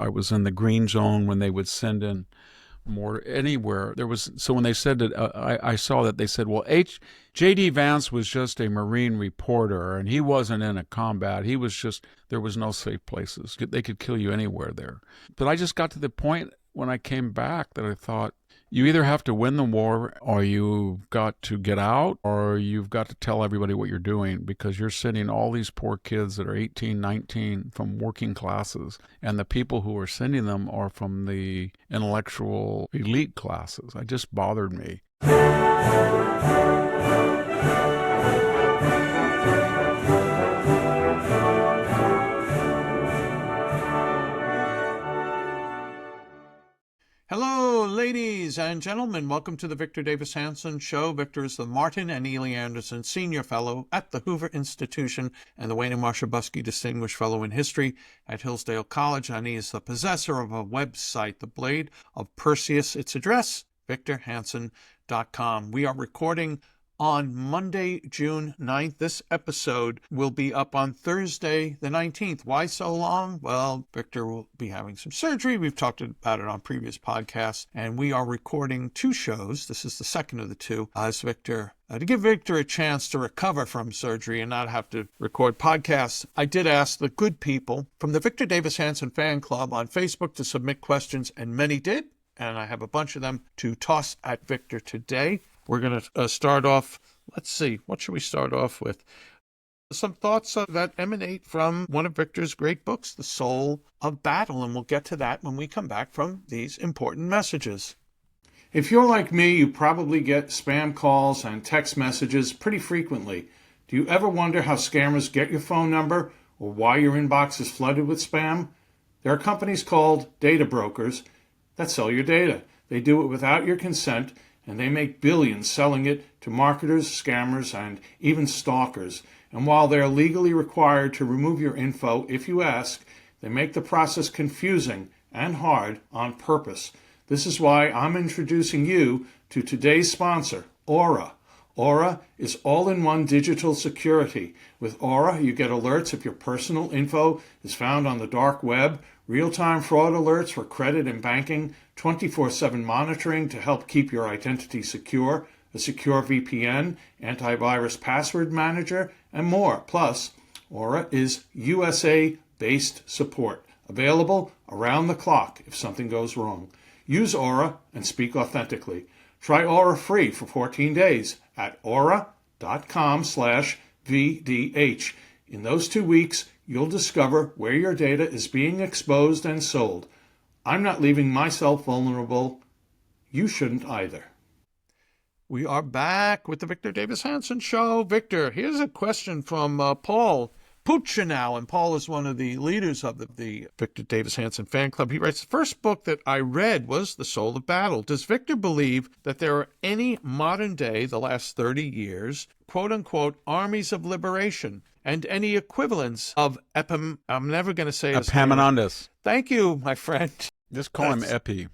I was in the green zone when they would send in more anywhere. So when they said that, I saw that they said, well, J.D. Vance was just a Marine reporter, and he wasn't in a combat. There was no safe places. They could kill you anywhere there. But I just got to the point when I came back that I thought, you either have to win the war, or you've got to get out, or you've got to tell everybody what you're doing, because you're sending all these poor kids that are 18, 19 from working classes, and the people who are sending them are from the intellectual elite classes. It just bothered me. Hello, ladies and gentlemen. Welcome to the Victor Davis Hanson Show. Victor is the Martin and Ely Anderson Senior Fellow at the Hoover Institution and the Wayne and Marsha Buskey Distinguished Fellow in History at Hillsdale College. And he is the possessor of a website, The Blade of Perseus. Its address, victorhanson.com. We are recording on Monday, June 9th. This episode will be up on Thursday, the 19th. Why so long? Well, Victor will be having some surgery. We've talked about it on previous podcasts, and we are recording two shows. This is the second of the two, as Victor, to give Victor a chance to recover from surgery and not have to record podcasts. I did ask the good people from the Victor Davis Hanson Fan Club on Facebook to submit questions, and many did, and I have a bunch of them to toss at Victor today. We're going to start off, let's see, what should we start off with? Some thoughts that emanate from one of Victor's great books, The Soul of Battle, and we'll get to that when we come back from these important messages. If you're like me, you probably get spam calls and text messages pretty frequently. Do you ever wonder how scammers get your phone number or why your inbox is flooded with spam? There are companies called data brokers that sell your data. They do it without your consent, and they make billions selling it to marketers, scammers, and even stalkers. And while they're legally required to remove your info if you ask, they make the process confusing and hard on purpose. This is why I'm introducing you to today's sponsor, Aura. Aura is all-in-one digital security. With Aura, you get alerts if your personal info is found on the dark web, real-time fraud alerts for credit and banking, 24/7 monitoring to help keep your identity secure, a secure VPN, antivirus password manager, and more. Plus, Aura is USA-based support, available around the clock if something goes wrong. Use Aura and speak authentically. Try Aura free for 14 days at aura.com/VDH. In those 2 weeks, you'll discover where your data is being exposed and sold. I'm not leaving myself vulnerable. You shouldn't either. We are back with the Victor Davis Hanson Show. Victor, here's a question from Paul Puchinow, and Paul is one of the leaders of the Victor Davis Hanson Fan Club. He writes, the first book that I read was The Soul of Battle. Does Victor believe that there are any modern day, the last 30 years, quote-unquote, armies of liberation, and any equivalents of I'm never going to say his name. Epaminondas. Thank you, my friend. Just call him Epi.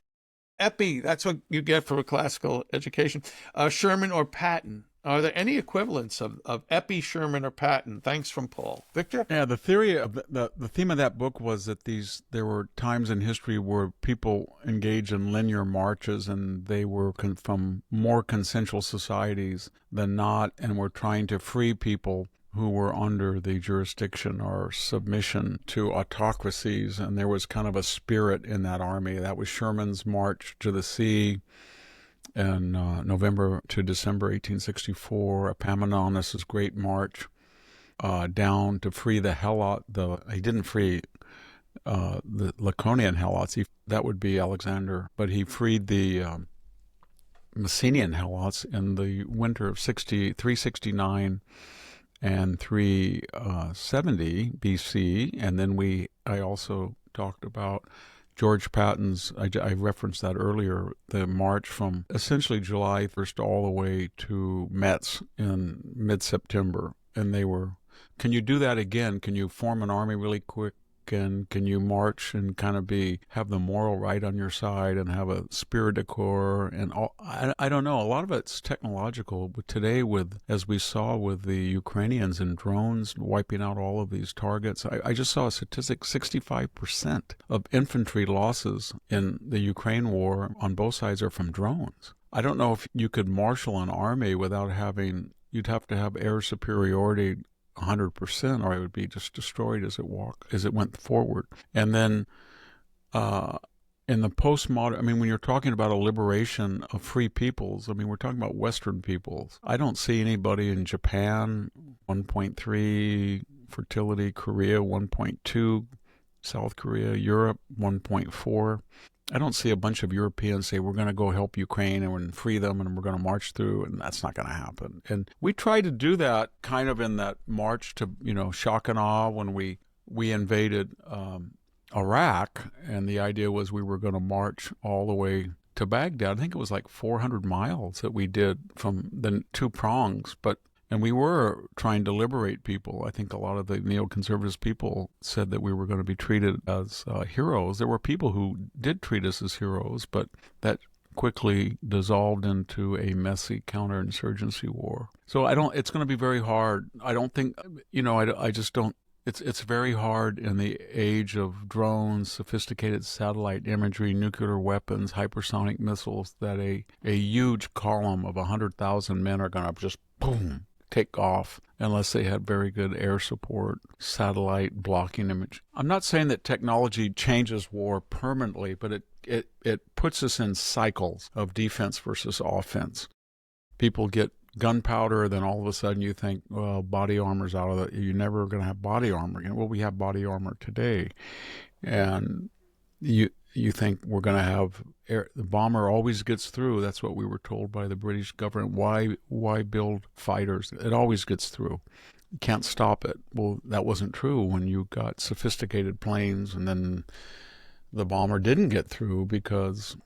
Epi, that's what you get for a classical education. Sherman or Patton. Are there any equivalents of Epi, Sherman, or Patton? Thanks from Paul. Victor? Yeah, the theory of the theme of that book was that there were times in history where people engaged in linear marches, and they were from more consensual societies than not, and were trying to free people who were under the jurisdiction or submission to autocracies. And there was kind of a spirit in that army. That was Sherman's march to the sea in November to December 1864, Epaminondas' great march down to free the Helot. He didn't free the Laconian Helots. That would be Alexander, but he freed the Messenian Helots in the winter of 369 and 370 BC. And then I also talked about George Patton's, I referenced that earlier, the march from essentially July 1st all the way to Metz in mid-September. And they were, can you do that again? Can you form an army really quick and can you march and kind of have the moral right on your side and have a spirit de corps and all. I don't know. A lot of it's technological. But today, as we saw with the Ukrainians and drones wiping out all of these targets, I just saw a statistic: 65% of infantry losses in the Ukraine war on both sides are from drones. I don't know if you could marshal an army without you'd have to have air superiority 100%, or it would be just destroyed as it went forward. And then in the postmodern, when you're talking about a liberation of free peoples, we're talking about Western peoples. I don't see anybody in Japan, 1.3 fertility, Korea, 1.2, South Korea, Europe, 1.4. I don't see a bunch of Europeans say, we're going to go help Ukraine and we're going to free them and we're going to march through, and that's not going to happen. And we tried to do that kind of in that march to, shock and awe when we invaded Iraq, and the idea was we were going to march all the way to Baghdad. I think it was like 400 miles that we did from the two prongs, and we were trying to liberate people. I think a lot of the neoconservative people said that we were going to be treated as heroes. There were people who did treat us as heroes, but that quickly dissolved into a messy counterinsurgency war. So it's going to be very hard. I don't think, I just don't. It's very hard in the age of drones, sophisticated satellite imagery, nuclear weapons, hypersonic missiles, that a huge column of 100,000 men are going to just boom, take off unless they had very good air support, satellite blocking image. I'm not saying that technology changes war permanently, but it puts us in cycles of defense versus offense. People get gunpowder, then all of a sudden you think, well, body armor's out of it. You're never going to have body armor. Well, we have body armor today. And you think we're going to have the bomber always gets through. That's what we were told by the British government. Why build fighters? It always gets through. You can't stop it. Well, that wasn't true when you got sophisticated planes, and then the bomber didn't get through because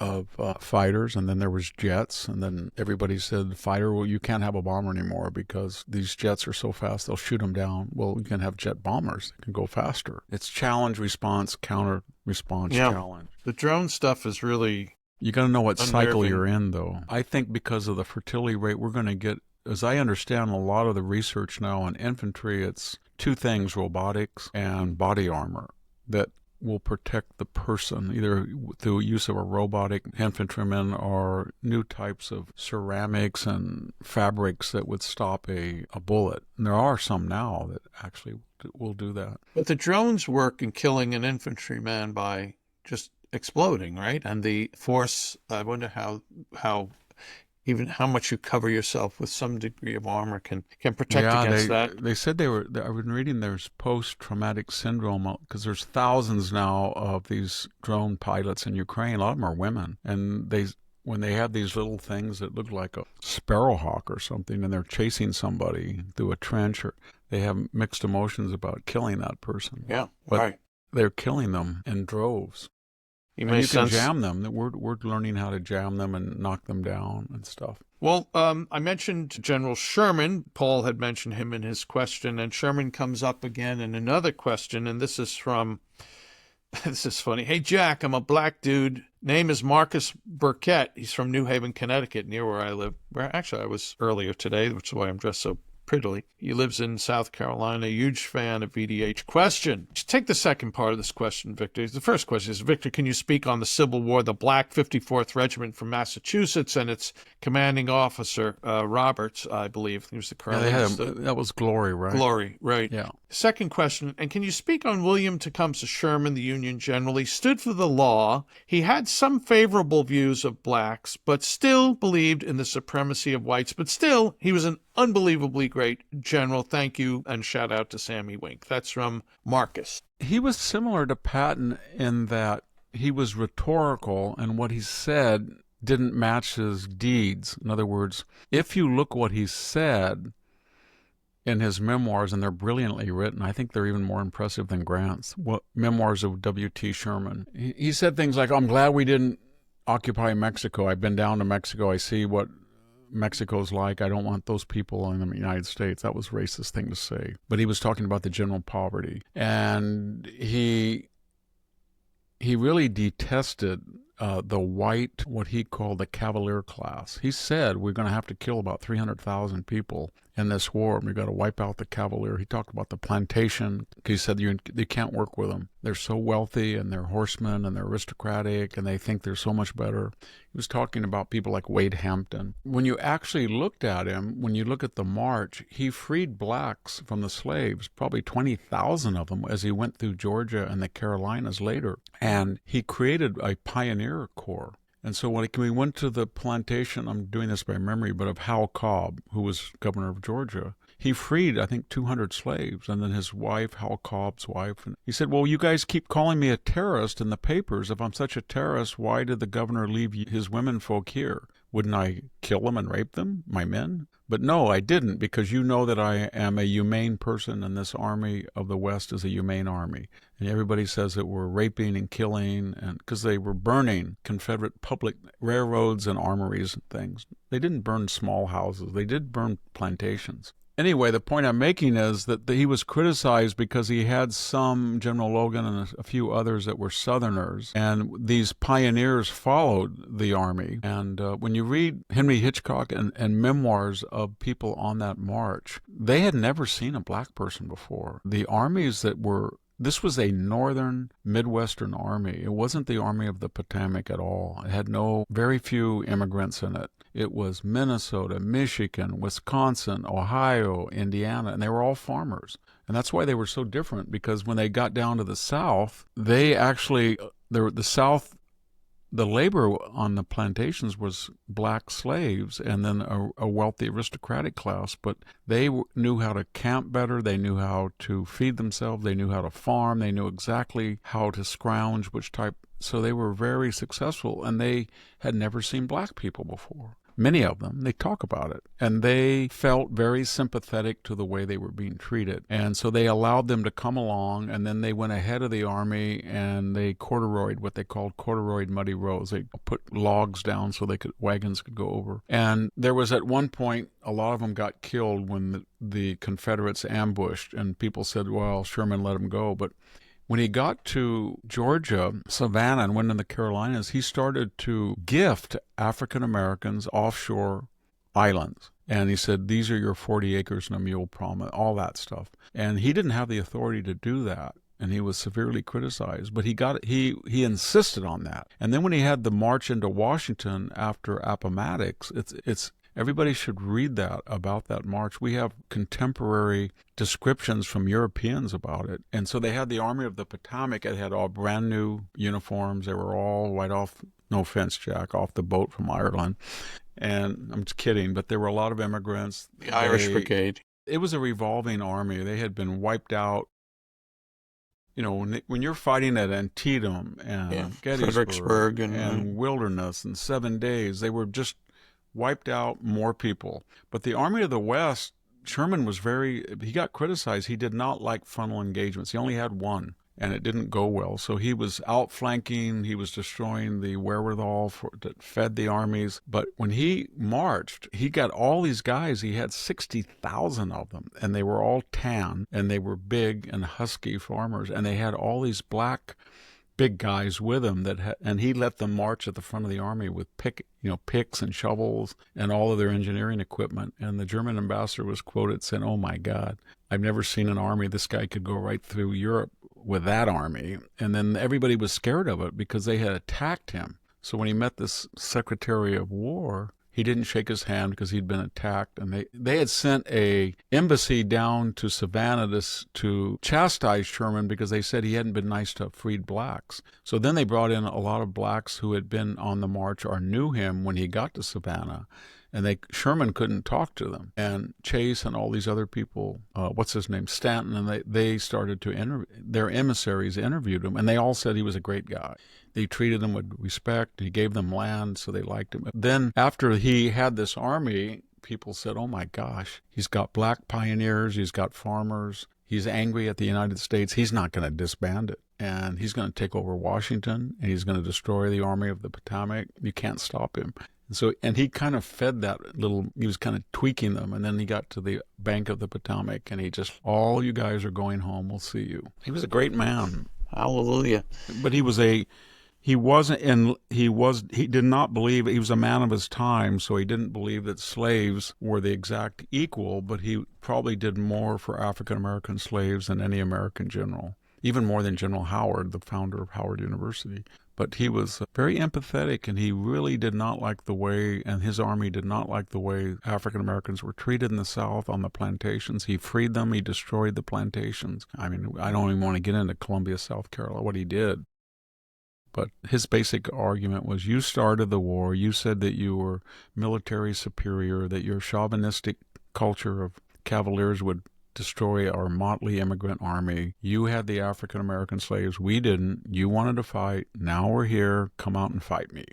of fighters, and then there was jets, and then everybody said, fighter, well, you can't have a bomber anymore because these jets are so fast they'll shoot them down. Well, you can have jet bombers that can go faster. It's challenge, response, counter, response, challenge. The drone stuff is really you got to know what unnerving. cycle you're in, though. I think because of the fertility rate, we're going to get, as I understand a lot of the research now on infantry, it's two things: robotics and body armor that will protect the person, either through use of a robotic infantryman or new types of ceramics and fabrics that would stop a bullet. And there are some now that actually will do that. But the drones work in killing an infantryman by just exploding, right? And the force, I wonder how much you cover yourself with some degree of armor can protect against that. They said I've been reading there's post-traumatic syndrome, because there's thousands now of these drone pilots in Ukraine. A lot of them are women. And when they have these little things that look like a sparrowhawk or something, and they're chasing somebody through a trench, or they have mixed emotions about killing that person. Yeah, but right. They're killing them in droves. You can jam them. We're learning how to jam them and knock them down and stuff. Well, I mentioned General Sherman. Paul had mentioned him in his question, and Sherman comes up again in another question, and this is funny. Hey, Jack, I'm a black dude. Name is Marcus Burkett. He's from New Haven, Connecticut, near where I live. Where actually I was earlier today, which is why I'm dressed so prettily. He lives in South Carolina, a huge fan of VDH. Question. Take the second part of this question, Victor. The first question is, Victor, can you speak on the Civil War, the Black 54th Regiment from Massachusetts, and its commanding officer, Roberts, I believe. He was the colonel. Yeah, that was Glory, right? Glory, right. Yeah. Second question, and can you speak on William Tecumseh Sherman, the Union general? He stood for the law. He had some favorable views of blacks, but still believed in the supremacy of whites. But still, he was an unbelievably great general. Thank you, and shout out to Sammy Wink. That's from Marcus. He was similar to Patton in that he was rhetorical, and what he said didn't match his deeds. In other words, if you look what he said in his memoirs, and they're brilliantly written, I think they're even more impressive than Grant's, memoirs of W.T. Sherman. He said things like, I'm glad we didn't occupy Mexico. I've been down to Mexico. I see what Mexico's like. I don't want those people in the United States. That was a racist thing to say. But he was talking about the general poverty. And he really detested the white, what he called the cavalier class. He said we're going to have to kill about 300,000 people in this war, and we've got to wipe out the cavalier. He talked about the plantation. He said you can't work with them. They're so wealthy, and they're horsemen, and they're aristocratic, and they think they're so much better. He was talking about people like Wade Hampton. When you actually looked at him, when you look at the march, he freed blacks from the slaves, probably 20,000 of them, as he went through Georgia and the Carolinas later. And he created a pioneer corps. And so when we went to the plantation, I'm doing this by memory, but of Hal Cobb, who was governor of Georgia, he freed, I think, 200 slaves, and then his wife, Hal Cobb's wife. And he said, well, you guys keep calling me a terrorist in the papers. If I'm such a terrorist, why did the governor leave his women folk here? Wouldn't I kill them and rape them, my men? But no, I didn't, because you know that I am a humane person, and this army of the West is a humane army. And everybody says that we're raping and killing, and because they were burning Confederate public railroads and armories and things. They didn't burn small houses. They did burn plantations. Anyway, the point I'm making is that he was criticized because he had some, General Logan and a few others that were Southerners, and these pioneers followed the army. And when you read Henry Hitchcock and memoirs of people on that march, they had never seen a black person before. The armies that were This was a northern Midwestern army. It wasn't the Army of the Potomac at all. It had very few immigrants in it. It was Minnesota, Michigan, Wisconsin, Ohio, Indiana, and they were all farmers. And that's why they were so different, because when they got down to the South, the labor on the plantations was black slaves and then a wealthy aristocratic class, but they knew how to camp better, they knew how to feed themselves, they knew how to farm, they knew exactly how to scrounge, so they were very successful, and they had never seen black people before. Many of them, they talk about it, and they felt very sympathetic to the way they were being treated. And so they allowed them to come along, and then they went ahead of the army, and they what they called corduroyed muddy roads. They put logs down so wagons could go over. And there was at one point, a lot of them got killed when the Confederates ambushed, and people said, well, Sherman let them go. But when he got to Georgia, Savannah, and went in the Carolinas, he started to gift African Americans offshore islands. And he said, these are your 40 acres and a mule promise, all that stuff. And he didn't have the authority to do that, and he was severely criticized. But he insisted on that. And then when he had the march into Washington after Appomattox, everybody should read that about that march. We have contemporary descriptions from Europeans about it. And so they had the Army of the Potomac. It had all brand new uniforms. They were all right off, no offense, Jack, off the boat from Ireland. And I'm just kidding, but there were a lot of immigrants. The Irish Brigade. It was a revolving army. They had been wiped out. You know, when you're fighting at Antietam and Gettysburg and Wilderness and 7 days, they were just wiped out more people. But the Army of the West, Sherman he got criticized. He did not like frontal engagements. He only had one, and it didn't go well. So he was outflanking, he was destroying the wherewithal that fed the armies. But when he marched, he got all these guys. He had 60,000 of them, and they were all tan, and they were big and husky farmers, and they had all these big guys with him and he let them march at the front of the army with picks and shovels and all of their engineering equipment. And the German ambassador was quoted saying, "Oh my God, I've never seen an army. This guy could go right through Europe with that army." And then everybody was scared of it because they had attacked him. So when he met this Secretary of War, he didn't shake his hand because he'd been attacked, and they had sent a embassy down to Savannah to chastise Sherman because they said he hadn't been nice to freed blacks. So then they brought in a lot of blacks who had been on the march or knew him when he got to Savannah, and Sherman couldn't talk to them. And Chase and all these other people, Stanton, and they started to their emissaries interviewed him, and they all said he was a great guy. They treated him with respect. He gave them land, so they liked him. Then after he had this army, people said, oh my gosh, he's got black pioneers, he's got farmers, he's angry at the United States, he's not going to disband it. And he's going to take over Washington, and he's going to destroy the Army of the Potomac. You can't stop him. And he kind of fed that little, he was kind of tweaking them. And then he got to the bank of the Potomac and he just, all you guys are going home. We'll see you. He was a great man. Hallelujah. But he did not believe, he was a man of his time, so he didn't believe that slaves were the exact equal, but he probably did more for African American slaves than any American general, even more than General Howard, the founder of Howard University. But he was very empathetic, and he really did not like the way, and his army did not like the way African Americans were treated in the South on the plantations. He freed them. He destroyed the plantations. I mean, I don't even want to get into Columbia, South Carolina, what he did. But his basic argument was, you started the war. You said that you were military superior, that your chauvinistic culture of cavaliers would destroy our motley immigrant army. You had the African American slaves. We didn't. You wanted to fight. Now we're here. Come out and fight me.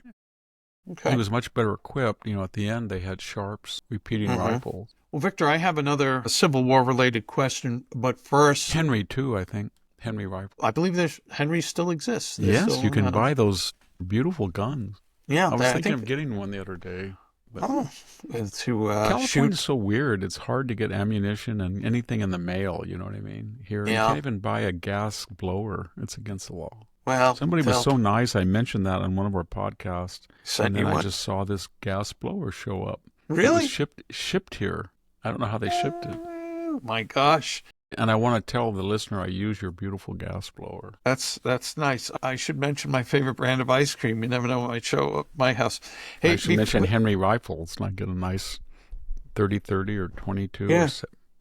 Okay. He was much better equipped. At the end, they had Sharps, repeating rifles. Well, Victor, I have another Civil War-related question, but first... Henry, too, I think. Henry rifle. I believe Henry still exists. Yes, you can buy those beautiful guns. Yeah. I was thinking of getting one the other day. Shoot. California's so weird. It's hard to get ammunition and anything in the mail, you know what I mean? Here, you can't even buy a gas blower. It's against the law. Well, somebody was so nice. I mentioned that on one of our podcasts. And then I just saw this gas blower show up. Really? It was shipped here. I don't know how they shipped it. Oh, my gosh. And I want to tell the listener I use your beautiful gas blower. That's nice. I should mention my favorite brand of ice cream. You never know what might show up at my house. Hey, I should mention Henry rifles. And I get a nice 30-30 or 22 or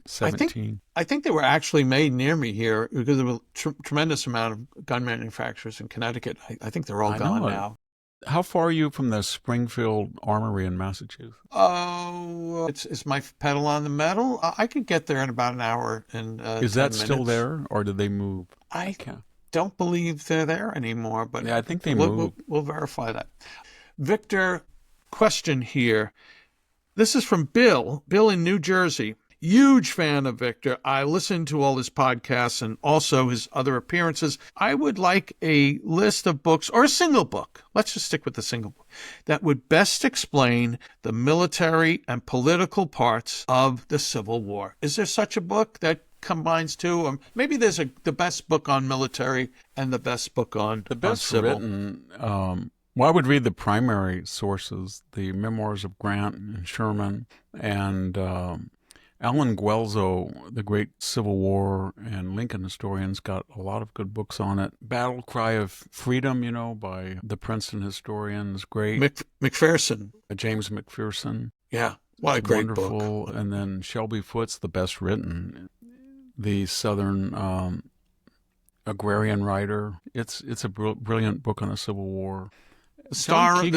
17. I think they were actually made near me here because there was a tremendous amount of gun manufacturers in Connecticut. I think they're all gone now. How far are you from the Springfield Armory in Massachusetts? Oh, is my pedal on the metal? I could get there in about an hour and Is that still there, or did they move? I don't believe they're there anymore, but I think they moved. We'll verify that. Victor, question here. This is from Bill. Bill in New Jersey. Huge fan of Victor. I listen to all his podcasts and also his other appearances. I would like a list of books, or a single book, let's just stick with the single book, that would best explain the military and political parts of the Civil War. Is there such a book that combines two? Or maybe there's the best book on military and the best book on the best civil. Written. Well, I would read the primary sources, the memoirs of Grant and Sherman, and Alan Guelzo, the great Civil War and Lincoln historian's got a lot of good books on it. Battle Cry of Freedom, by the Princeton historian is great. McPherson. James McPherson. Yeah, what a great wonderful book. And then Shelby Foote's the best written. The Southern agrarian writer. It's a brilliant book on the Civil War. John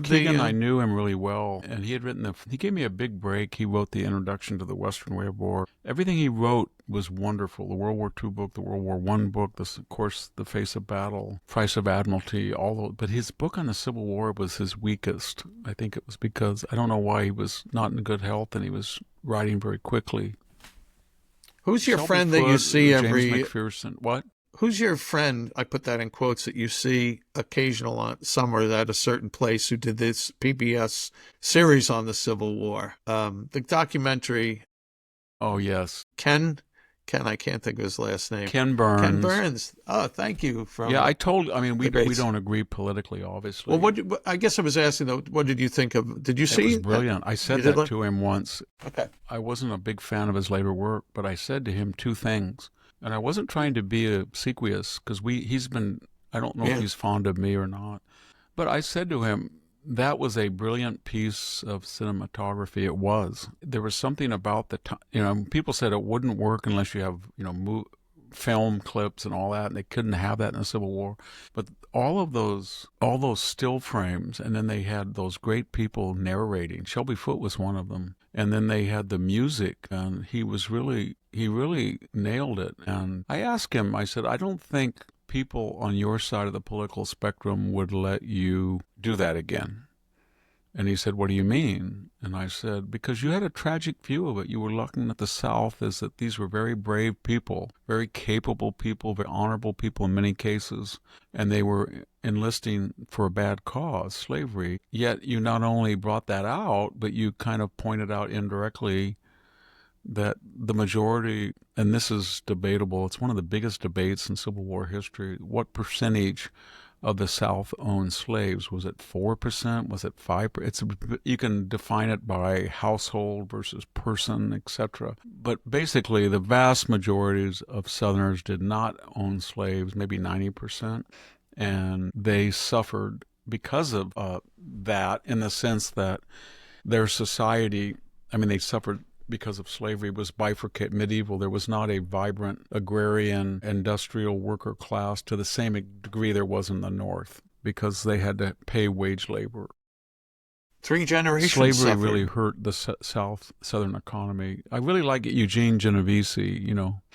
Keegan, I knew him really well, and he gave me a big break. He wrote the introduction to the Western Way of War. Everything he wrote was wonderful. The World War II book, the World War I book, of course, The Face of Battle, Price of Admiralty, all those. But his book on the Civil War was his weakest. I think it was because, I don't know why, he was not in good health and he was writing very quickly. Who's your friend that you see every... James McPherson. What? Who's your friend, I put that in quotes, that you see occasional on summer at a certain place who did this PBS series on the Civil War? The documentary. Oh, yes. Ken, I can't think of his last name. Ken Burns. Ken Burns. Oh, thank you. We don't agree politically, obviously. Well, I guess I was asking, though, what did you think of, did you see? It was brilliant. I said that to him once. Okay. I wasn't a big fan of his later work, but I said to him two things. And I wasn't trying to be obsequious, because I don't know if he's fond of me or not. But I said to him, that was a brilliant piece of cinematography. It was. There was something about the time, people said it wouldn't work unless you have, film clips and all that, and they couldn't have that in the Civil War. But all those still frames, and then they had those great people narrating. Shelby Foote was one of them. And then they had the music, and he really nailed it. And I asked him, I said, I don't think people on your side of the political spectrum would let you do that again. And he said, "What do you mean?" And I said, "Because you had a tragic view of it. You were looking at the South as that these were very brave people, very capable people, very honorable people in many cases, and they were enlisting for a bad cause, slavery. Yet you not only brought that out, but you kind of pointed out indirectly that the majority, and this is debatable, it's one of the biggest debates in Civil War history, what percentage of the South owned slaves? Was it 4%? Was it 5%? You can define it by household versus person, etc. But basically, the vast majorities of Southerners did not own slaves, maybe 90%, and they suffered because of that, in the sense that their society, I mean, they suffered because of slavery, was bifurcated, medieval. There was not a vibrant agrarian industrial worker class to the same degree there was in the North, because they had to pay wage labor. 3 generations Slavery suffered. really hurt the Southern economy. I really like Eugene Genovese,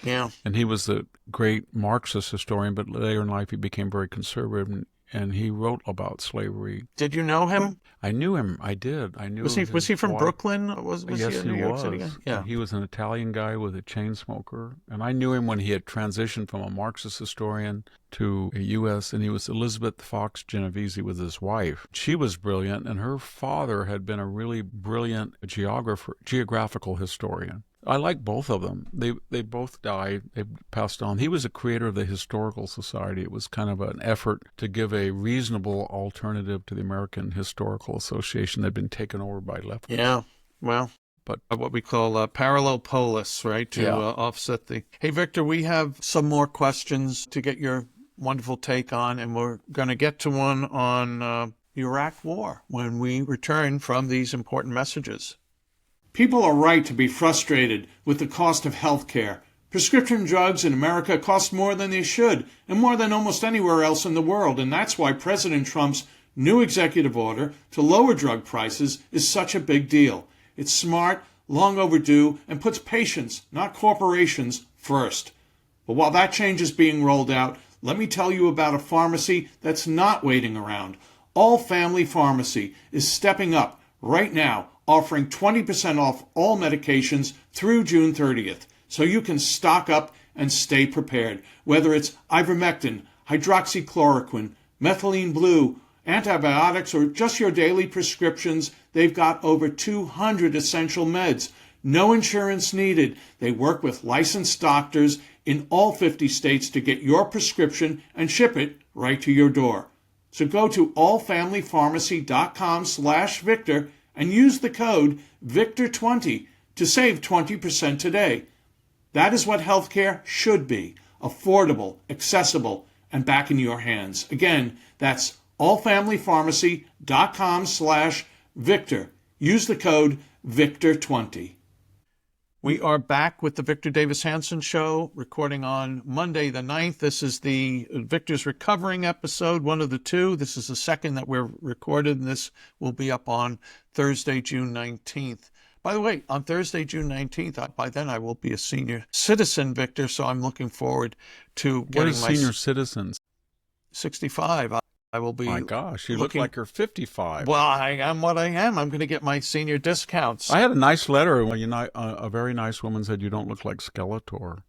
Yeah. and he was the great Marxist historian, but later in life he became very conservative, and he wrote about slavery. Did you know him? I knew him. I did. I knew. Was he from wife. Brooklyn? Was Yes, he a New York City guy? was. Yeah. He was an Italian guy with a chain smoker, and I knew him when he had transitioned from a Marxist historian to a U.S., and he was Elizabeth Fox Genovese with his wife. She was brilliant, and her father had been a really brilliant geographical historian. I like both of them. They both died. They passed on. He was a creator of the Historical Society. It was kind of an effort to give a reasonable alternative to the American Historical Association that had been taken over by left. Yeah. Well, but what we call parallel polis, right? To offset the... Hey, Victor, we have some more questions to get your wonderful take on, and we're going to get to one on the Iraq War when we return from these important messages. People are right to be frustrated with the cost of health care. Prescription drugs in America cost more than they should, and more than almost anywhere else in the world, and that's why President Trump's new executive order to lower drug prices is such a big deal. It's smart, long overdue, and puts patients, not corporations, first. But while that change is being rolled out, let me tell you about a pharmacy that's not waiting around. All Family Pharmacy is stepping up right now, offering 20% off all medications through June 30th, so you can stock up and stay prepared. Whether it's ivermectin, hydroxychloroquine, methylene blue, antibiotics, or just your daily prescriptions, they've got over 200 essential meds. No insurance needed. They work with licensed doctors in all 50 states to get your prescription and ship it right to your door. So go to allfamilypharmacy.com/Victor and use the code VICTOR20 to save 20% today. That is what healthcare should be: affordable, accessible, and back in your hands. Again, that's allfamilypharmacy.com/Victor. Use the code VICTOR20. We are back with the Victor Davis Hanson Show, recording on Monday the 9th. This is the Victor's Recovering episode, one of the two. This is the second that we're recorded, and this will be up on Thursday, June 19th. By the way, on Thursday, June 19th, by then I will be a senior citizen, Victor, so I'm looking forward to getting my... senior citizens? 65. I will be... My gosh, you look like you're 55. Well, I am what I am. I'm going to get my senior discounts. I had a nice letter. A very nice woman said, "You don't look like Skeletor."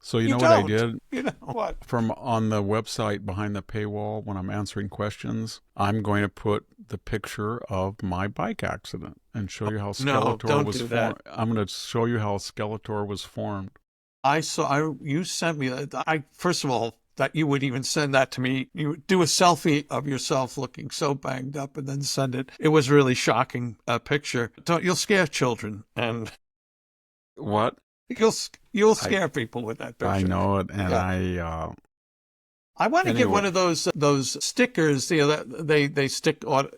So you know what I did? You know what? From on the website behind the paywall, when I'm answering questions, I'm going to put the picture of my bike accident and show you how Skeletor was formed. I'm going to show you how Skeletor was formed. You sent me that. First of all, that you would even send that to me. You would do a selfie of yourself looking so banged up and then send it. It was really shocking picture. You'll scare children, and what? You'll scare people with that picture. I know it, and yeah. I want to get one of those stickers, that they stick on,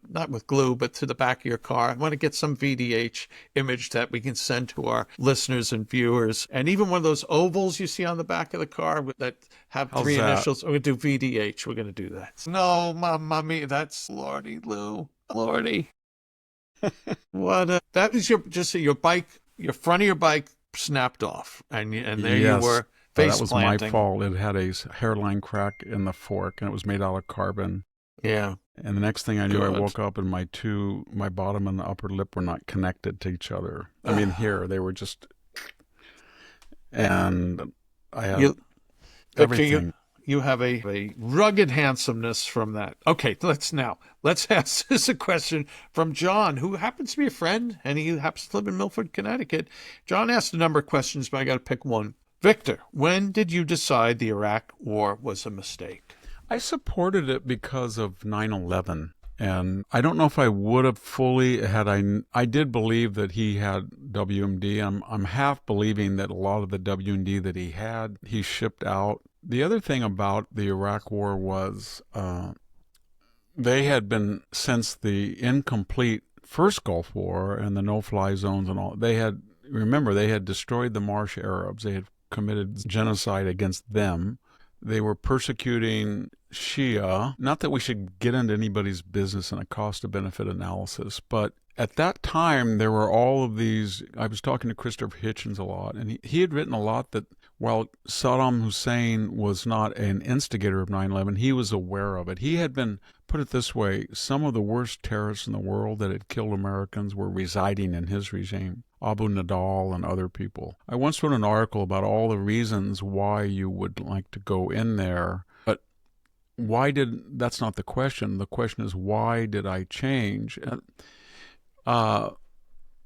not with glue, but to the back of your car. I want to get some VDH image that we can send to our listeners and viewers. And even one of those ovals you see on the back of the car that have three initials. We're going to do VDH. We're going to do that. No, mommy, that's Lordy Lou. Lordy. That is your bike, your front of your bike snapped off. And there you were. That was my fault. It had a hairline crack in the fork, and it was made out of carbon. Yeah. And the next thing I knew, I Good. woke up and my bottom and the upper lip were not connected to each other. I mean, here they were just, and I had You, Victor, everything. you have a rugged handsomeness from that. Okay, let's ask this a question from John, who happens to be a friend, and he happens to live in Milford, Connecticut. John asked a number of questions, but I got to pick one. Victor, when did you decide the Iraq War was a mistake? I supported it because of 9/11. And I don't know if I would have fully had I did believe that he had WMD. I'm half believing that a lot of the WMD that he had, he shipped out. The other thing about the Iraq War was they had been, since the incomplete first Gulf War and the no-fly zones and all, they had destroyed the Marsh Arabs. They had committed genocide against them. They were persecuting Shia. Not that we should get into anybody's business in a cost-to-benefit analysis, but at that time, there were all of these. I was talking to Christopher Hitchens a lot, and he had written a lot that while Saddam Hussein was not an instigator of 9/11, he was aware of it. He had been, put it this way, some of the worst terrorists in the world that had killed Americans were residing in his regime. Abu Nidal and other people. I once wrote an article about all the reasons why you would like to go in there, but that's not the question. The question is, why did I change?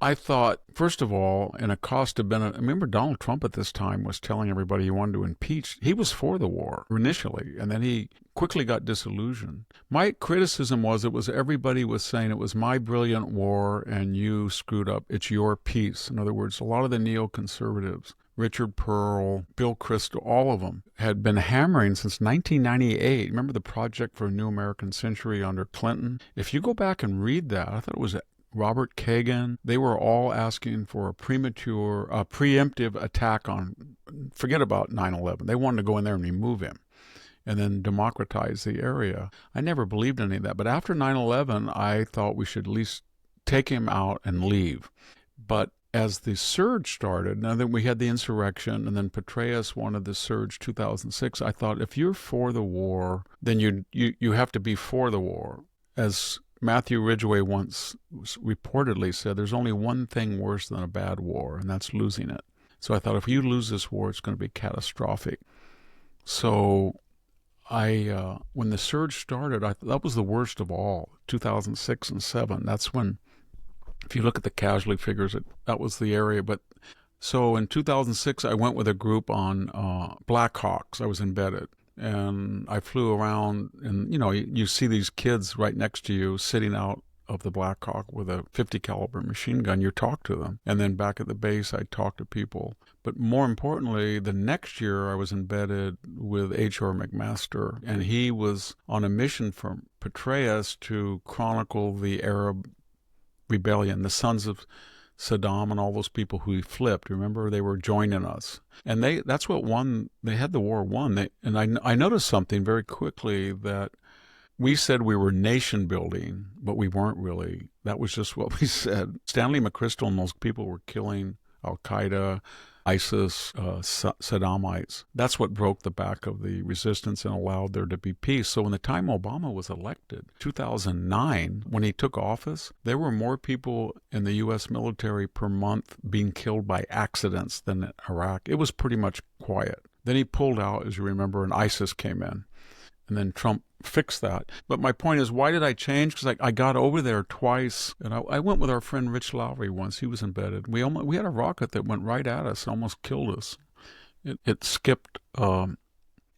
I thought, first of all, in a cost of benefit, I remember Donald Trump at this time was telling everybody he wanted to impeach. He was for the war initially, and then he quickly got disillusioned. My criticism was everybody was saying it was my brilliant war and you screwed up. It's your peace. In other words, a lot of the neoconservatives, Richard Pearl, Bill Kristol, all of them had been hammering since 1998. Remember the Project for a New American Century under Clinton? If you go back and read that, I thought it was Robert Kagan. They were all asking for a preemptive attack on, forget about 9/11. They wanted to go in there and remove him and then democratize the area. I never believed any of that. But after 9/11, I thought we should at least take him out and leave. But as the surge started, now that we had the insurrection and then Petraeus wanted the surge 2006, I thought if you're for the war, then you have to be for the war. As Matthew Ridgway once reportedly said, there's only one thing worse than a bad war, and that's losing it. So I thought if you lose this war, it's going to be catastrophic. So when the surge started, that was the worst of all, 2006 and 7. That's when, if you look at the casualty figures, that was the area. But so in 2006, I went with a group on Black Hawks. I was embedded. And I flew around, and you see these kids right next to you sitting out of the Black Hawk with a 50 caliber machine gun. You talk to them, and then back at the base, I talk to people. But more importantly, the next year I was embedded with H.R. McMaster, and he was on a mission from Petraeus to chronicle the Arab rebellion, the sons of Saddam and all those people who he flipped. Remember, they were joining us. And that's what won. They had the war won. I noticed something very quickly, that we said we were nation building, but we weren't really. That was just what we said. Stanley McChrystal and those people were killing Al-Qaeda, ISIS, Saddamites. That's what broke the back of the resistance and allowed there to be peace. So when the time Obama was elected, 2009, when he took office, there were more people in the U.S. military per month being killed by accidents than in Iraq. It was pretty much quiet. Then he pulled out, as you remember, and ISIS came in. And then Trump fixed that. But my point is, why did I change? Because I got over there twice, and I went with our friend Rich Lowry once. He was embedded. We had a rocket that went right at us, almost killed us. It skipped.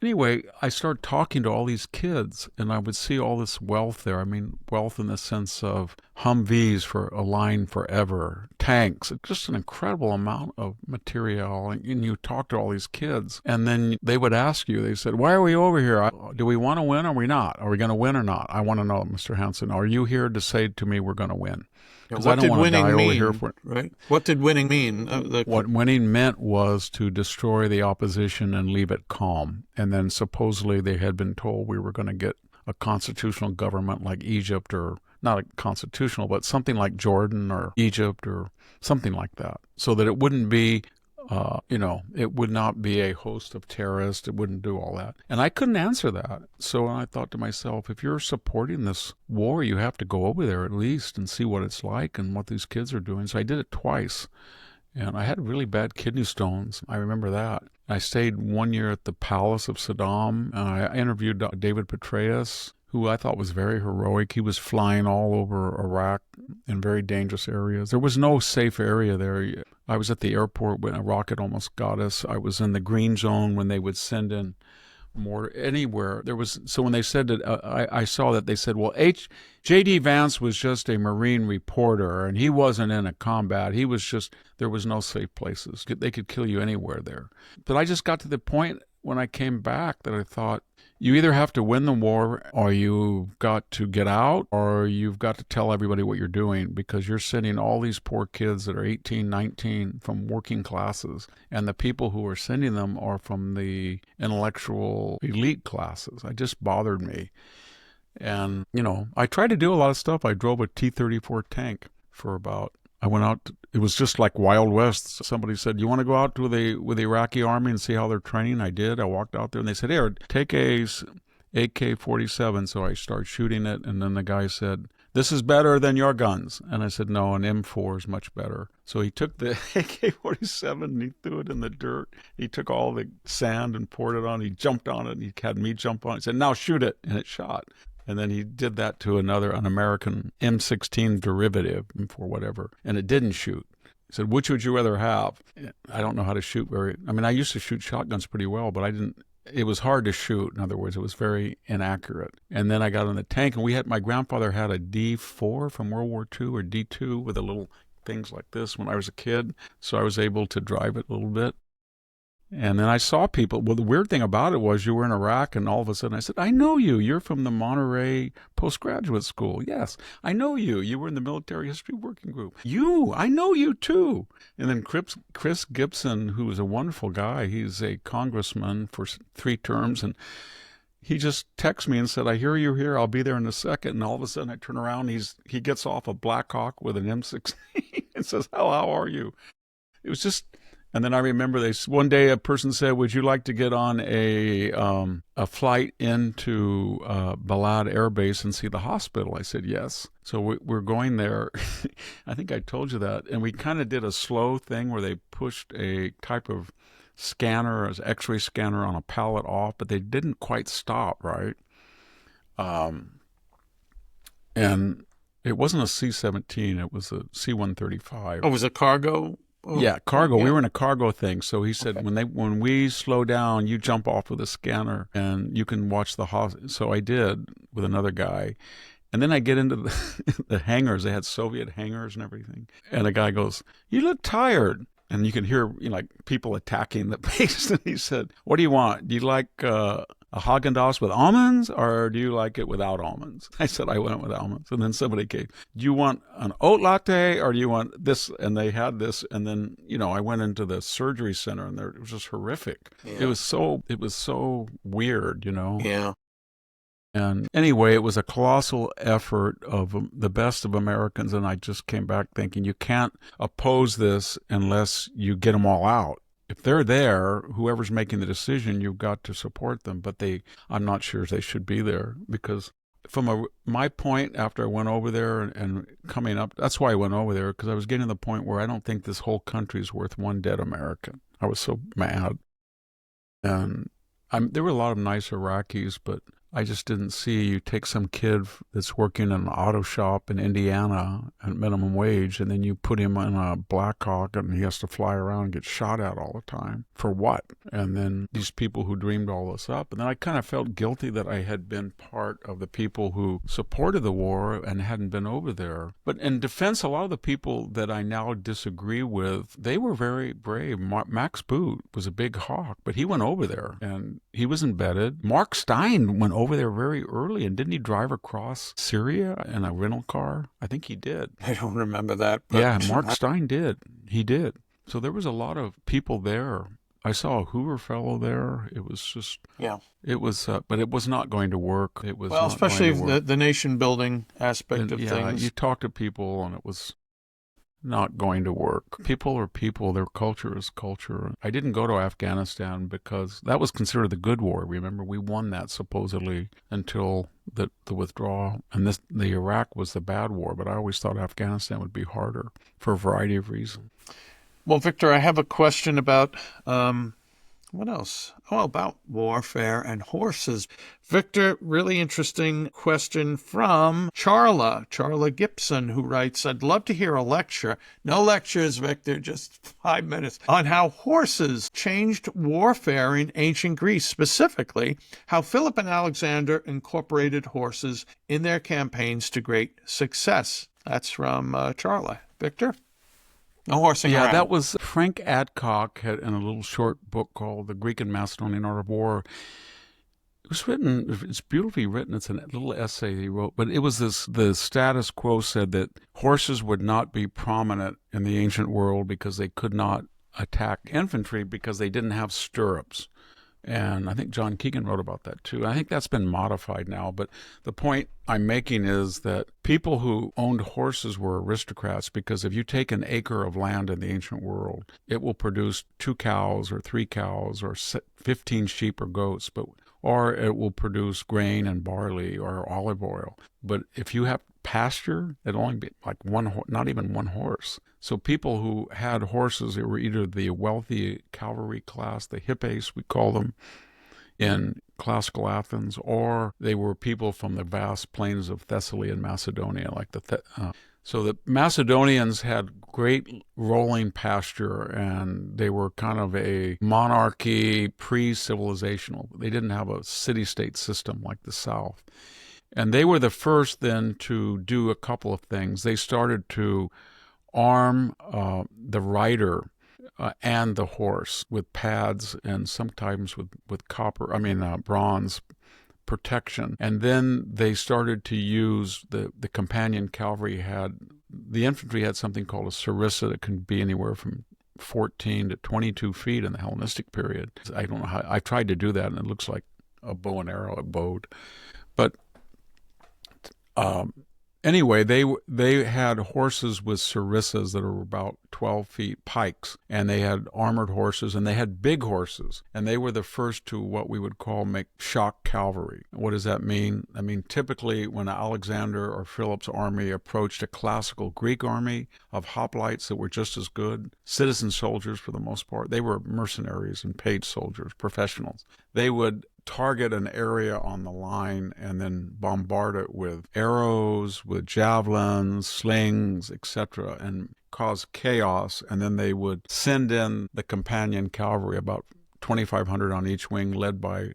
Anyway, I started talking to all these kids, and I would see all this wealth there. I mean, wealth in the sense of Humvees for a line forever, tanks, just an incredible amount of material. And you talk to all these kids, and then they would ask you, they said, why are we over here? Do we want to win or are we not? Are we going to win or not? I want to know, Mr. Hansen, are you here to say to me we're going to win? Because I don't want to die over here for it. Right? What did winning mean? What winning meant was to destroy the opposition and leave it calm. And then supposedly they had been told we were going to get a constitutional government like Egypt, or not a constitutional, but something like Jordan or Egypt or something like that, so that it wouldn't be it would not be a host of terrorists. It wouldn't do all that. And I couldn't answer that. So I thought to myself, if you're supporting this war, you have to go over there at least and see what it's like and what these kids are doing. So I did it twice. And I had really bad kidney stones. I remember that. I stayed 1 year at the Palace of Saddam. I interviewed David Petraeus, who I thought was very heroic. He was flying all over Iraq in very dangerous areas. There was no safe area there. I was at the airport when a rocket almost got us. I was in the green zone when they would send in mortar anywhere. So when they said that, I saw that they said, well, J.D. Vance was just a Marine reporter, and he wasn't in a combat. There was no safe places. They could kill you anywhere there. But I just got to the point when I came back that I thought, you either have to win the war, or you've got to get out, or you've got to tell everybody what you're doing, because you're sending all these poor kids that are 18, 19 from working classes, and the people who are sending them are from the intellectual elite classes. It just bothered me. And, I tried to do a lot of stuff. I drove a T-34 tank I went out. It was just like Wild West. Somebody said, you want to go out with the Iraqi army and see how they're training? I did. I walked out there and they said, here, take a AK-47. So I started shooting it. And then the guy said, this is better than your guns. And I said, no, an M4 is much better. So he took the AK-47 and he threw it in the dirt. He took all the sand and poured it on. He jumped on it and he had me jump on it. He said, now shoot it. And it shot. And then he did that to an American M16 derivative for whatever, and it didn't shoot. He said, which would you rather have? I don't know how to shoot I used to shoot shotguns pretty well, but it was hard to shoot. In other words, it was very inaccurate. And then I got in the tank, and my grandfather had a D4 from World War II or D2 with a little things like this when I was a kid, so I was able to drive it a little bit. And then I saw people. Well, the weird thing about it was you were in Iraq, and all of a sudden I said, I know you. You're from the Monterey Postgraduate School. Yes, I know you. You were in the Military History Working Group. I know you too. And then Chris Gibson, who is a wonderful guy, he's a congressman for 3 terms, and he just texted me and said, I hear you're here. I'll be there in a second. And all of a sudden I turn around. He gets off a Black Hawk with an M16 and says, how are you? It was just... And then I remember one day a person said, would you like to get on a flight into Balad Air Base and see the hospital? I said, yes. So we're going there. I think I told you that. And we kind of did a slow thing where they pushed a type of scanner, an X-ray scanner on a pallet off, but they didn't quite stop, right? And it wasn't a C-17. It was a C-135. Oh, it was a cargo? Oh, yeah, cargo. yeah. We were in a cargo thing. So he said, when we slow down, you jump off with a scanner and you can watch the hospital. So I did with another guy. And then I get into the hangars. They had Soviet hangars and everything. And a guy goes, you look tired. And you can hear like people attacking the base. And he said, what do you want? Do you like a Haagen-Dazs with almonds, or do you like it without almonds? I said I went with almonds. And then somebody came, do you want an oat latte, or do you want this? And they had this. And then, I went into the surgery center, and it was just horrific. Yeah. It was so weird, Yeah. And anyway, it was a colossal effort of the best of Americans. And I just came back thinking, you can't oppose this unless you get them all out. If they're there, whoever's making the decision, you've got to support them. But I'm not sure they should be there, because from my point after I went over there and coming up, that's why I went over there, because I was getting to the point where I don't think this whole country is worth one dead American. I was so mad. And there were a lot of nice Iraqis, but I just didn't see you take some kid that's working in an auto shop in Indiana at minimum wage, and then you put him in a Black Hawk and he has to fly around and get shot at all the time. For what? And then these people who dreamed all this up. And then I kind of felt guilty that I had been part of the people who supported the war and hadn't been over there. But in defense, a lot of the people that I now disagree with, they were very brave. Max Boot was a big hawk, but he went over there and he was embedded. Mark Stein went over there very early, and didn't he drive across Syria in a rental car? I think he did. I don't remember that. But yeah, Mark Stein did. He did. So there was a lot of people there. I saw a Hoover fellow there. It was just, yeah. It was, but it was not going to work. It was well, not especially going to work. the nation building aspect of yeah, things. You talk to people, and it was. not going to work. People are people, their culture is culture. I didn't go to Afghanistan because that was considered the good war. Remember, we won that supposedly until the withdrawal, and the Iraq was the bad war, but I always thought Afghanistan would be harder for a variety of reasons. Well, Victor, I have a question about what else? Oh, about warfare and horses. Victor, really interesting question from Charla Gibson, who writes, I'd love to hear a lecture. No lectures, Victor, just 5 minutes, on how horses changed warfare in ancient Greece, specifically how Philip and Alexander incorporated horses in their campaigns to great success. That's from Charla. Victor? No horsing around. That was Frank Adcock had in a little short book called The Greek and Macedonian Art of War. It was written, it's beautifully written. It's a little essay he wrote, but it was the status quo said that horses would not be prominent in the ancient world because they could not attack infantry because they didn't have stirrups. And I think John Keegan wrote about that too. I think that's been modified now. But the point I'm making is that people who owned horses were aristocrats because if you take an acre of land in the ancient world, it will produce 2 cows or 3 cows or 15 sheep or goats, or it will produce grain and barley or olive oil. But if you have pasture, it'll only be like not even one horse. So people who had horses, they were either the wealthy cavalry class, the hippies, we call them, in classical Athens, or they were people from the vast plains of Thessaly and Macedonia, like so the Macedonians had great rolling pasture, and they were kind of a monarchy, pre-civilizational. They didn't have a city-state system like the South. And they were the first then to do a couple of things. They started to arm the rider and the horse with pads and sometimes with bronze protection. And then they started to use the companion cavalry the infantry had something called a sarissa that can be anywhere from 14 to 22 feet in the Hellenistic period. I don't know how, I tried to do that and it looks like a bow and arrow, a bowed. But anyway, they had horses with sarissas that are about 12 feet, pikes, and they had armored horses, and they had big horses, and they were the first to what we would call make shock cavalry. What does that mean? I mean, typically when Alexander or Philip's army approached a classical Greek army of hoplites that were just as good, citizen soldiers for the most part, they were mercenaries and paid soldiers, professionals. They would target an area on the line and then bombard it with arrows, with javelins, slings, etc., and cause chaos. And then they would send in the companion cavalry, about 2,500 on each wing, led by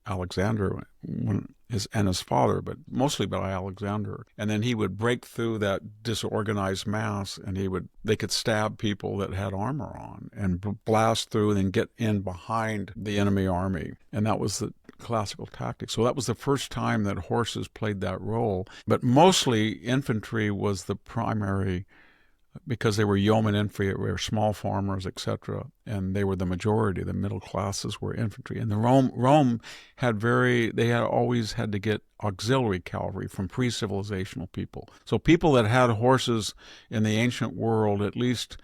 Alexander and his father, but mostly by Alexander. And then he would break through that disorganized mass, and they could stab people that had armor on and blast through and then get in behind the enemy army. And that was the classical tactic. So that was the first time that horses played that role. But mostly infantry was the primary, because they were yeoman infantry, they were small farmers, etc., and they were the majority. The middle classes were infantry. And Rome they had always had to get auxiliary cavalry from pre-civilizational people. So people that had horses in the ancient world, at least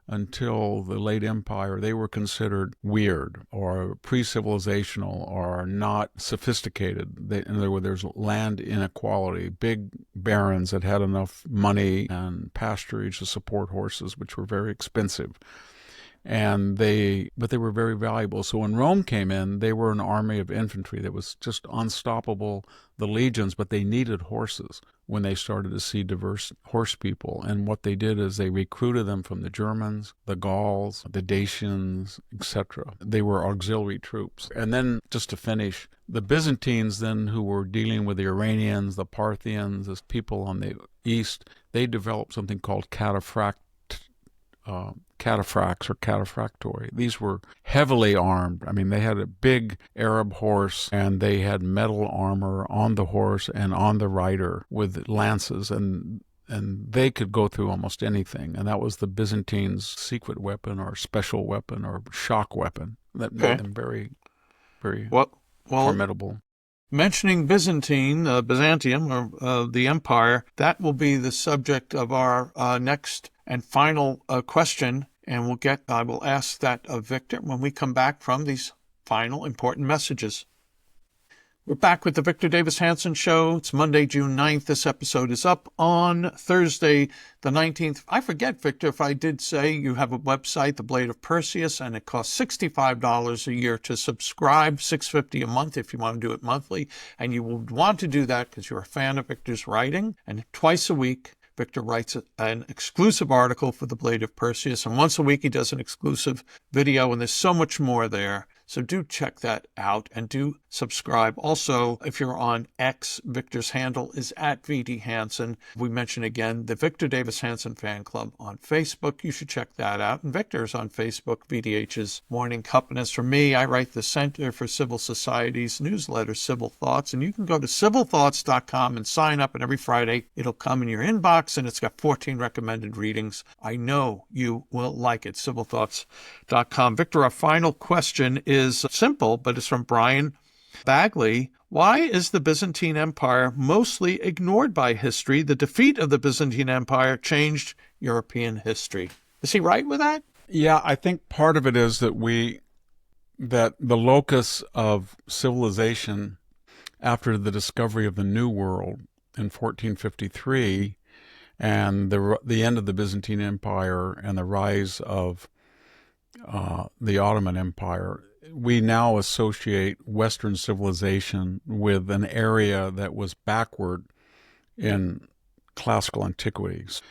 until the late empire, they were considered weird or pre-civilizational or not sophisticated. In other words, there's land inequality, big barons that had enough money and pasturage to support horses, which were very expensive. But they were very valuable. So when Rome came in, they were an army of infantry that was just unstoppable, the legions, but they needed horses when they started to see diverse horse people. And what they did is they recruited them from the Germans, the Gauls, the Dacians, etc. They were auxiliary troops. And then, just to finish, the Byzantines then, who were dealing with the Iranians, the Parthians, as people on the east, they developed something called cataphracts or cataphractoi. These were heavily armed. I mean, they had a big Arab horse, and they had metal armor on the horse and on the rider with lances, and they could go through almost anything. And that was the Byzantines' secret weapon or special weapon or shock weapon that made them very, very formidable. Mentioning Byzantium, or the empire, that will be the subject of our next and final question, and I will ask that of Victor when we come back from these final important messages. We're back with the Victor Davis Hanson Show. It's Monday, June 9th. This episode is up on Thursday, the 19th. I forget, Victor, if I did say you have a website, The Blade of Perseus, and it costs $65 a year to subscribe, $6.50 a month if you want to do it monthly. And you would want to do that because you're a fan of Victor's writing. And twice a week, Victor writes an exclusive article for The Blade of Perseus. And once a week, he does an exclusive video. And there's so much more there. So do check that out and do subscribe. Also, if you're on X, Victor's handle is @VD We mention again the Victor Davis Hanson Fan Club on Facebook. You should check that out. And Victor's on Facebook, VDH's Morning Cup. And as for me, I write the Center for Civil Society's newsletter, Civil Thoughts. And you can go to civilthoughts.com and sign up. And every Friday, it'll come in your inbox. And it's got 14 recommended readings. I know you will like it. Civilthoughts.com. Victor, our final question is simple, but it's from Brian Bagley. Why is the Byzantine Empire mostly ignored by history? The defeat of the Byzantine Empire changed European history. Is he right with that? Yeah, I think part of it is that the locus of civilization after the discovery of the New World in 1453 and the end of the Byzantine Empire and the rise of the Ottoman Empire, we now associate Western civilization with an area that was backward in classical antiquities.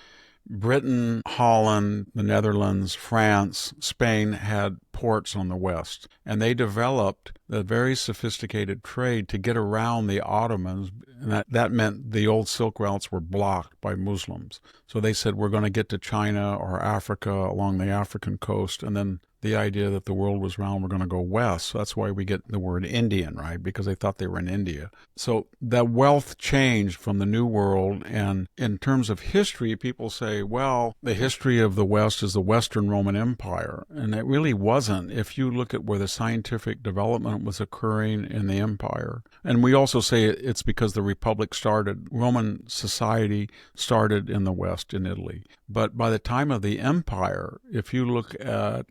Britain, Holland, the Netherlands, France, Spain had ports on the west, and they developed a very sophisticated trade to get around the Ottomans, and that meant the old Silk routes were blocked by Muslims. So they said, we're going to get to China or Africa along the African coast, and then the idea that the world was round, we're going to go west. So that's why we get the word Indian, right? Because they thought they were in India. So that wealth changed from the New World. And in terms of history, people say, well, the history of the West is the Western Roman Empire. And it really wasn't if you look at where the scientific development was occurring in the empire. And we also say it's because the Republic started, Roman society started in the West, in Italy. But by the time of the empire, if you look at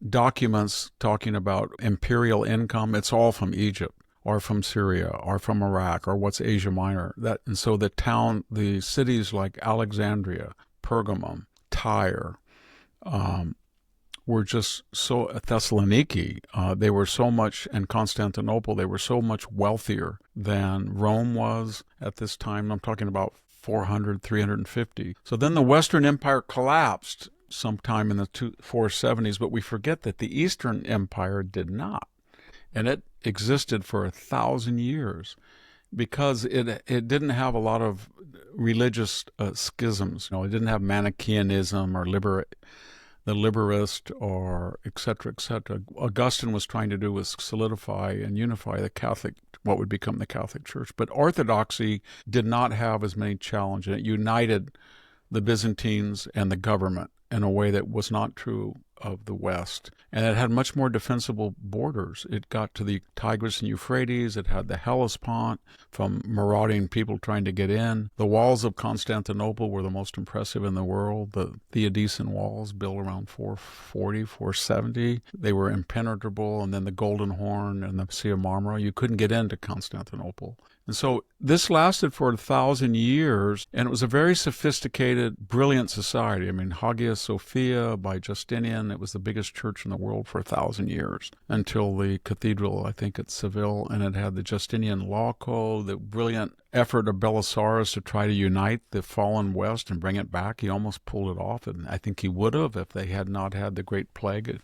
documents talking about imperial income, it's all from Egypt or from Syria or from Iraq or what's Asia Minor. And so the cities like Alexandria, Pergamum, Tyre, were just so, Thessaloniki, they were so much, and Constantinople, they were so much wealthier than Rome was at this time. I'm talking about 400, 350. So then the Western Empire collapsed sometime in the 470s, but we forget that the Eastern Empire did not. And it existed for 1,000 years because it didn't have a lot of religious schisms. It didn't have Manichaeanism or the liberist or et cetera, et cetera. Augustine was trying to do was solidify and unify what would become the Catholic Church. But Orthodoxy did not have as many challenges. It united the Byzantines and the government in a way that was not true of the West. And it had much more defensible borders. It got to the Tigris and Euphrates. It had the Hellespont from marauding people trying to get in. The walls of Constantinople were the most impressive in the world. The Theodosian walls, built around 440, 470. They were impenetrable. And then the Golden Horn and the Sea of Marmara. You couldn't get into Constantinople. And so this lasted for 1,000 years, and it was a very sophisticated, brilliant society. I mean, Hagia Sophia by Justinian, it was the biggest church in the world for 1,000 years, until the cathedral, I think, at Seville, and it had the Justinian law code, the brilliant effort of Belisarius to try to unite the fallen West and bring it back. He almost pulled it off, and I think he would have if they had not had the Great Plague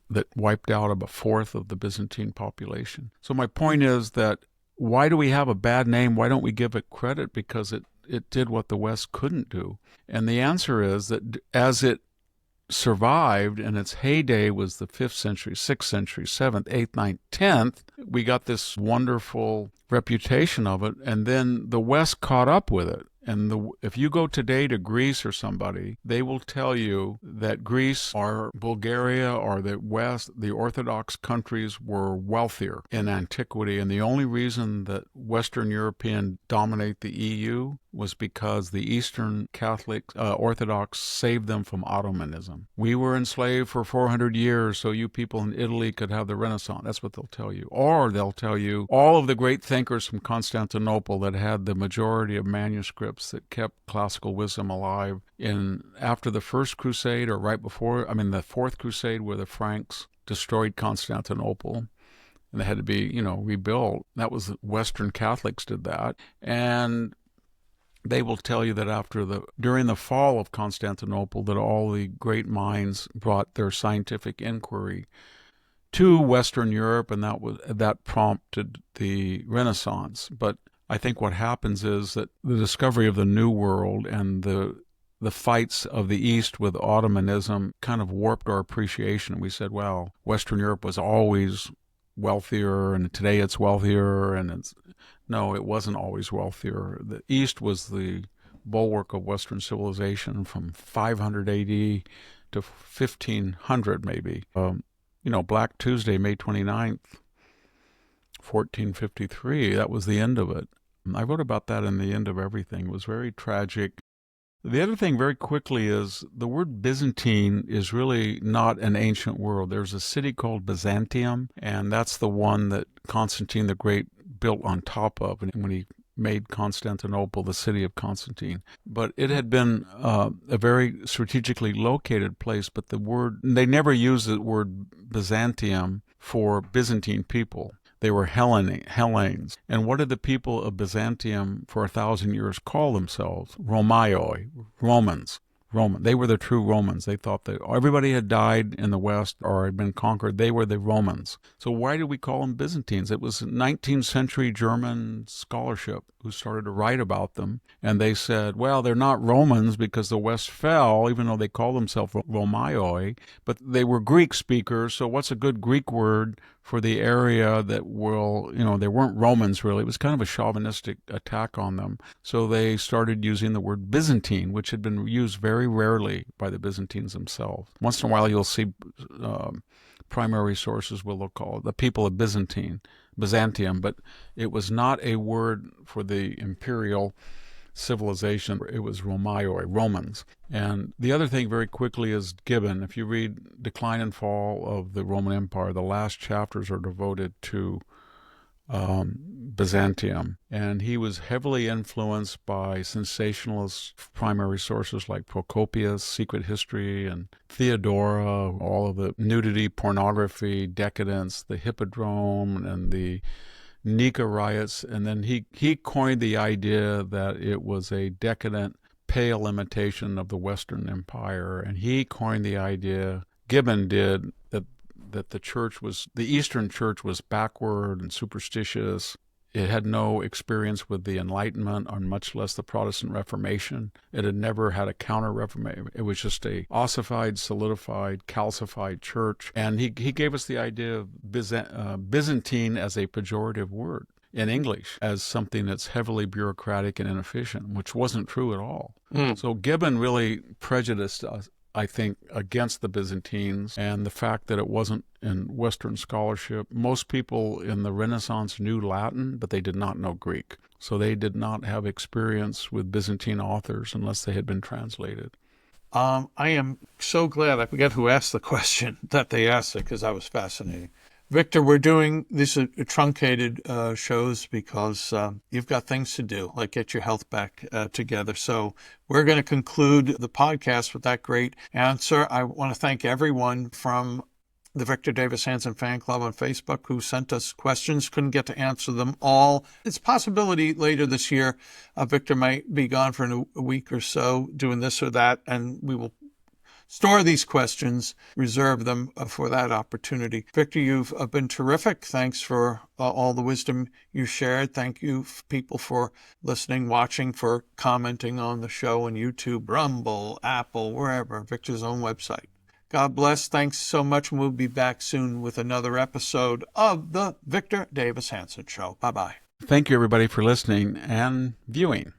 that wiped out about a fourth of the Byzantine population. So my point is that why do we have a bad name? Why don't we give it credit? Because it did what the West couldn't do. And the answer is that as it survived, and its heyday was the 5th century, 6th century, 7th, 8th, 9th, 10th, we got this wonderful reputation of it, and then the West caught up with it. And if you go today to Greece or somebody, they will tell you that Greece or Bulgaria or the West, the Orthodox countries, were wealthier in antiquity. And the only reason that Western Europeans dominate the EU was because the Eastern Catholic Orthodox saved them from Ottomanism. We were enslaved for 400 years so you people in Italy could have the Renaissance. That's what they'll tell you. Or they'll tell you all of the great thinkers from Constantinople that had the majority of manuscripts that kept classical wisdom alive after the First Crusade, or right before, the Fourth Crusade, where the Franks destroyed Constantinople and they had to be, rebuilt. That was Western Catholics did that. And they will tell you that during the fall of Constantinople, that all the great minds brought their scientific inquiry to Western Europe, and that prompted the Renaissance. But I think what happens is that the discovery of the New World and the fights of the East with Ottomanism kind of warped our appreciation. We said, well, Western Europe was always wealthier, and today it's wealthier, and no, it wasn't always wealthier. The East was the bulwark of Western civilization from 500 AD to 1500 maybe. Black Tuesday, May 29th, 1453, that was the end of it. I wrote about that in The End of Everything. It was very tragic. The other thing very quickly is the word Byzantine is really not an ancient word. There's a city called Byzantium, and that's the one that Constantine the Great built on top of when he made Constantinople the city of Constantine. But it had been a very strategically located place, but they never used the word Byzantium for Byzantine people. They were Hellenes. And what did the people of Byzantium for 1,000 years call themselves? Romaioi, Romans. They were the true Romans. They thought that everybody had died in the West or had been conquered. They were the Romans. So why did we call them Byzantines? It was 19th century German scholarship who started to write about them. And they said, well, they're not Romans because the West fell, even though they call themselves Romaioi, but they were Greek speakers. So what's a good Greek word for the area that they weren't Romans really. It was kind of a chauvinistic attack on them. So they started using the word Byzantine, which had been used very rarely by the Byzantines themselves. Once in a while you'll see primary sources will call it the people of Byzantium, but it was not a word for the imperial civilization. It was Romaioi, Romans. And the other thing very quickly is Gibbon. If you read Decline and Fall of the Roman Empire, the last chapters are devoted to Byzantium. And he was heavily influenced by sensationalist primary sources like Procopius, Secret History, and Theodora, all of the nudity, pornography, decadence, the Hippodrome, and the Nika riots, and then he coined the idea that it was a decadent, pale imitation of the Western Empire, and he coined the idea, Gibbon did, that the Eastern Church was backward and superstitious. It had no experience with the Enlightenment, or much less the Protestant Reformation. It had never had a counter-Reformation. It was just a ossified, solidified, calcified church. And he gave us the idea of Byzantine as a pejorative word in English, as something that's heavily bureaucratic and inefficient, which wasn't true at all. So Gibbon really prejudiced us, I think, against the Byzantines, and the fact that it wasn't in Western scholarship. Most people in the Renaissance knew Latin, but they did not know Greek. So they did not have experience with Byzantine authors unless they had been translated. I am so glad, I forget who asked the question, that they asked it, because that was fascinating. Victor, we're doing these truncated shows because you've got things to do, like get your health back together. So we're going to conclude the podcast with that great answer. I want to thank everyone from the Victor Davis Hanson Fan Club on Facebook who sent us questions. Couldn't get to answer them all. It's a possibility later this year Victor might be gone for a week or so doing this or that, and we will store these questions, reserve them for that opportunity. Victor, you've been terrific. Thanks for all the wisdom you shared. Thank you, people, for listening, watching, for commenting on the show on YouTube, Rumble, Apple, wherever, Victor's own website. God bless. Thanks so much. And we'll be back soon with another episode of the Victor Davis Hanson Show. Bye-bye. Thank you, everybody, for listening and viewing.